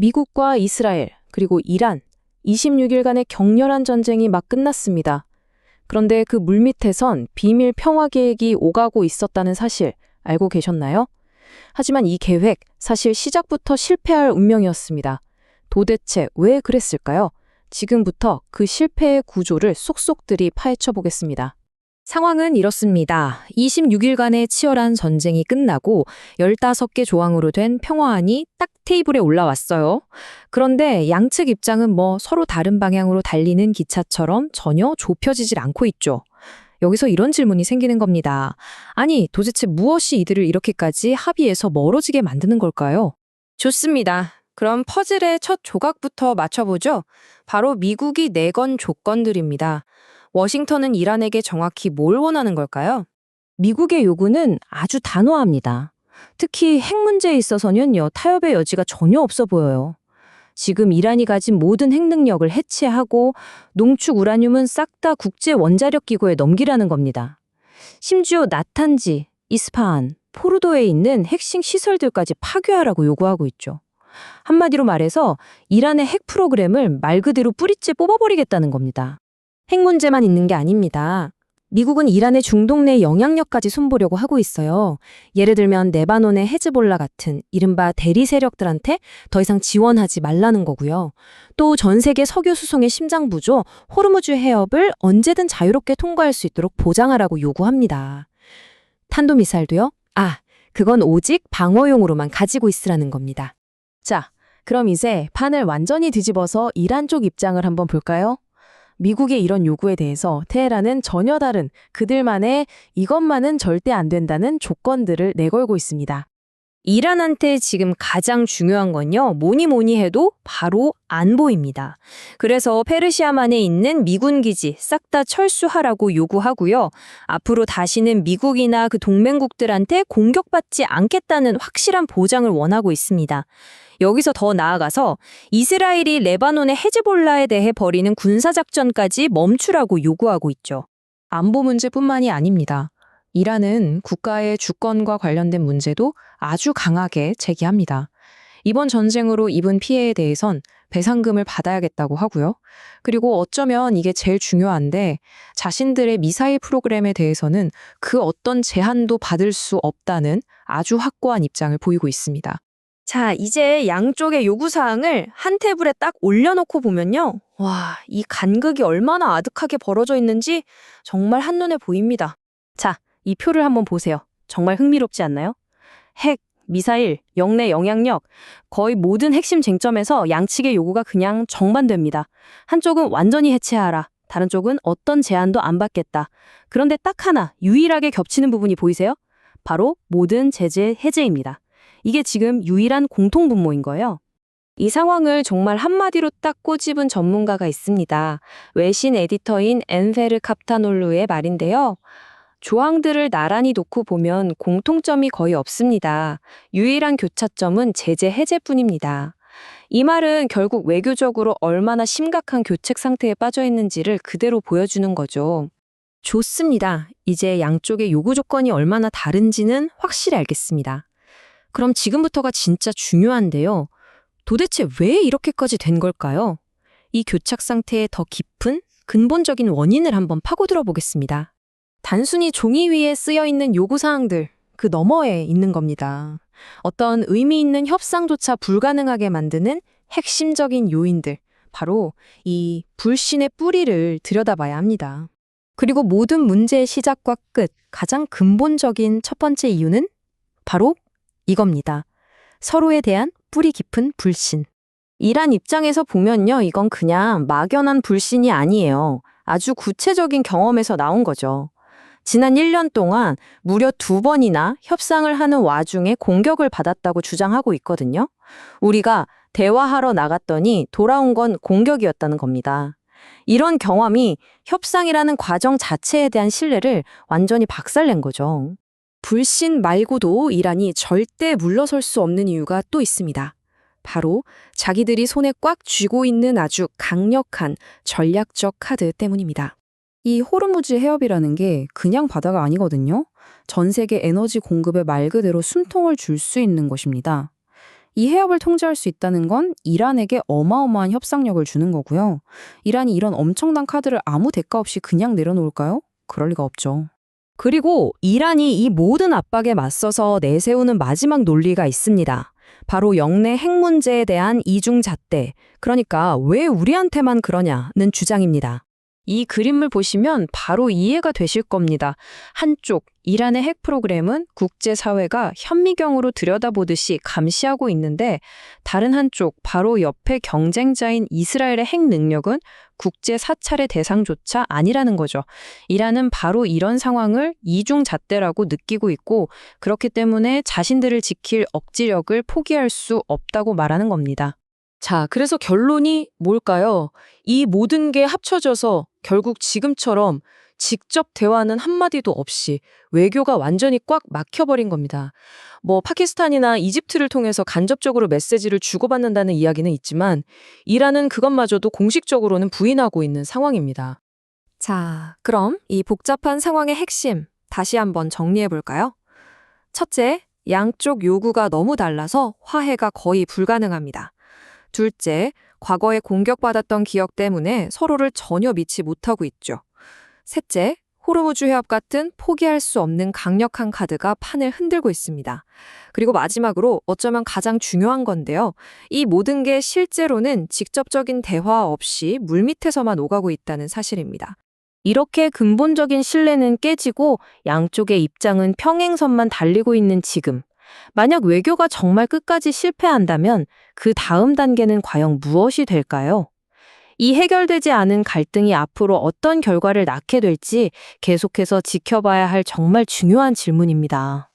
미국과 이스라엘, 그리고 이란, 26일간의 격렬한 전쟁이 막 끝났습니다. 그런데 그 물밑에선 비밀 평화 계획이 오가고 있었다는 사실 알고 계셨나요? 하지만 이 계획, 사실 시작부터 실패할 운명이었습니다. 도대체 왜 그랬을까요? 지금부터 그 실패의 구조를 속속들이 파헤쳐 보겠습니다. 상황은 이렇습니다. 26일간의 치열한 전쟁이 끝나고 15개 조항으로 된 평화안이 딱 테이블에 올라왔어요. 그런데 양측 입장은 서로 다른 방향으로 달리는 기차처럼 전혀 좁혀지질 않고 있죠. 여기서 이런 질문이 생기는 겁니다. 아니, 도대체 무엇이 이들을 이렇게까지 합의해서 멀어지게 만드는 걸까요? 좋습니다. 그럼 퍼즐의 첫 조각부터 맞춰보죠. 바로 미국이 내건 조건들입니다. 워싱턴은 이란에게 정확히 뭘 원하는 걸까요? 미국의 요구는 아주 단호합니다. 특히 핵 문제에 있어서는요, 타협의 여지가 전혀 없어 보여요. 지금 이란이 가진 모든 핵 능력을 해체하고 농축 우라늄은 싹 다 국제 원자력 기구에 넘기라는 겁니다. 심지어 나탄지, 이스파한, 포르도에 있는 핵심 시설들까지 파괴하라고 요구하고 있죠. 한마디로 말해서 이란의 핵 프로그램을 말 그대로 뿌리째 뽑아버리겠다는 겁니다. 핵 문제만 있는 게 아닙니다. 미국은 이란의 중동 내 영향력까지 손보려고 하고 있어요. 예를 들면 레바논의 헤즈볼라 같은 이른바 대리 세력들한테 더 이상 지원하지 말라는 거고요. 또 전 세계 석유 수송의 심장부죠. 호르무즈 해협을 언제든 자유롭게 통과할 수 있도록 보장하라고 요구합니다. 탄도미사일도요? 그건 오직 방어용으로만 가지고 있으라는 겁니다. 자, 그럼 이제 판을 완전히 뒤집어서 이란 쪽 입장을 한번 볼까요? 미국의 이런 요구에 대해서 테헤란은 전혀 다른 그들만의 이것만은 절대 안 된다는 조건들을 내걸고 있습니다. 이란한테 지금 가장 중요한 건요, 뭐니 해도 바로 안보입니다. 그래서 페르시아만에 있는 미군 기지 싹 다 철수하라고 요구하고요. 앞으로 다시는 미국이나 그 동맹국들한테 공격받지 않겠다는 확실한 보장을 원하고 있습니다. 여기서 더 나아가서 이스라엘이 레바논의 헤즈볼라에 대해 벌이는 군사작전까지 멈추라고 요구하고 있죠. 안보 문제뿐만이 아닙니다. 이란은 국가의 주권과 관련된 문제도 아주 강하게 제기합니다. 이번 전쟁으로 입은 피해에 대해선 배상금을 받아야겠다고 하고요. 그리고 어쩌면 이게 제일 중요한데 자신들의 미사일 프로그램에 대해서는 그 어떤 제한도 받을 수 없다는 아주 확고한 입장을 보이고 있습니다. 자, 이제 양쪽의 요구사항을 한 테이블에 딱 올려놓고 보면요. 와, 이 간극이 얼마나 아득하게 벌어져 있는지 정말 한눈에 보입니다. 자, 이 표를 한번 보세요. 정말 흥미롭지 않나요? 핵, 미사일, 영내 영향력, 거의 모든 핵심 쟁점에서 양측의 요구가 그냥 정반대입니다. 한쪽은 완전히 해체하라. 다른 쪽은 어떤 제한도 안 받겠다. 그런데 딱 하나 유일하게 겹치는 부분이 보이세요? 바로 모든 제재 해제입니다. 이게 지금 유일한 공통분모인 거예요. 이 상황을 정말 한마디로 딱 꼬집은 전문가가 있습니다. 외신 에디터인 엔페르 카프타놀루의 말인데요. 조항들을 나란히 놓고 보면 공통점이 거의 없습니다. 유일한 교차점은 제재 해제뿐입니다. 이 말은 결국 외교적으로 얼마나 심각한 교책 상태에 빠져 있는지를 그대로 보여주는 거죠. 좋습니다. 이제 양쪽의 요구 조건이 얼마나 다른지는 확실히 알겠습니다. 그럼 지금부터가 진짜 중요한데요. 도대체 왜 이렇게까지 된 걸까요? 이 교착 상태의 더 깊은 근본적인 원인을 한번 파고들어 보겠습니다. 단순히 종이 위에 쓰여 있는 요구사항들, 그 너머에 있는 겁니다. 어떤 의미 있는 협상조차 불가능하게 만드는 핵심적인 요인들, 바로 이 불신의 뿌리를 들여다봐야 합니다. 그리고 모든 문제의 시작과 끝, 가장 근본적인 첫 번째 이유는 바로 이겁니다. 서로에 대한 뿌리 깊은 불신. 이란 입장에서 보면요, 이건 그냥 막연한 불신이 아니에요. 아주 구체적인 경험에서 나온 거죠. 지난 1년 동안 무려 2번이나 협상을 하는 와중에 공격을 받았다고 주장하고 있거든요. 우리가 대화하러 나갔더니 돌아온 건 공격이었다는 겁니다. 이런 경험이 협상이라는 과정 자체에 대한 신뢰를 완전히 박살낸 거죠. 불신 말고도 이란이 절대 물러설 수 없는 이유가 또 있습니다. 바로 자기들이 손에 꽉 쥐고 있는 아주 강력한 전략적 카드 때문입니다. 이 호르무즈 해협이라는 게 그냥 바다가 아니거든요. 전 세계 에너지 공급에 말 그대로 숨통을 줄 수 있는 곳입니다. 이 해협을 통제할 수 있다는 건 이란에게 어마어마한 협상력을 주는 거고요. 이란이 이런 엄청난 카드를 아무 대가 없이 그냥 내려놓을까요? 그럴 리가 없죠. 그리고 이란이 이 모든 압박에 맞서서 내세우는 마지막 논리가 있습니다. 바로 영내 핵 문제에 대한 이중잣대, 그러니까 왜 우리한테만 그러냐는 주장입니다. 이 그림을 보시면 바로 이해가 되실 겁니다. 한쪽, 이란의 핵 프로그램은 국제사회가 현미경으로 들여다보듯이 감시하고 있는데, 다른 한쪽, 바로 옆에 경쟁자인 이스라엘의 핵 능력은 국제 사찰의 대상조차 아니라는 거죠. 이란은 바로 이런 상황을 이중잣대라고 느끼고 있고, 그렇기 때문에 자신들을 지킬 억지력을 포기할 수 없다고 말하는 겁니다. 자, 그래서 결론이 뭘까요? 이 모든 게 합쳐져서 결국 지금처럼 직접 대화는 한마디도 없이 외교가 완전히 꽉 막혀버린 겁니다. 파키스탄이나 이집트를 통해서 간접적으로 메시지를 주고받는다는 이야기는 있지만 이란은 그것마저도 공식적으로는 부인하고 있는 상황입니다. 자, 그럼 이 복잡한 상황의 핵심 다시 한번 정리해 볼까요? 첫째, 양쪽 요구가 너무 달라서 화해가 거의 불가능합니다. 둘째, 과거에 공격받았던 기억 때문에 서로를 전혀 믿지 못하고 있죠. 셋째, 호르무즈 해협 같은 포기할 수 없는 강력한 카드가 판을 흔들고 있습니다. 그리고 마지막으로 어쩌면 가장 중요한 건데요. 이 모든 게 실제로는 직접적인 대화 없이 물밑에서만 오가고 있다는 사실입니다. 이렇게 근본적인 신뢰는 깨지고 양쪽의 입장은 평행선만 달리고 있는 지금. 만약 외교가 정말 끝까지 실패한다면 그 다음 단계는 과연 무엇이 될까요? 이 해결되지 않은 갈등이 앞으로 어떤 결과를 낳게 될지 계속해서 지켜봐야 할 정말 중요한 질문입니다.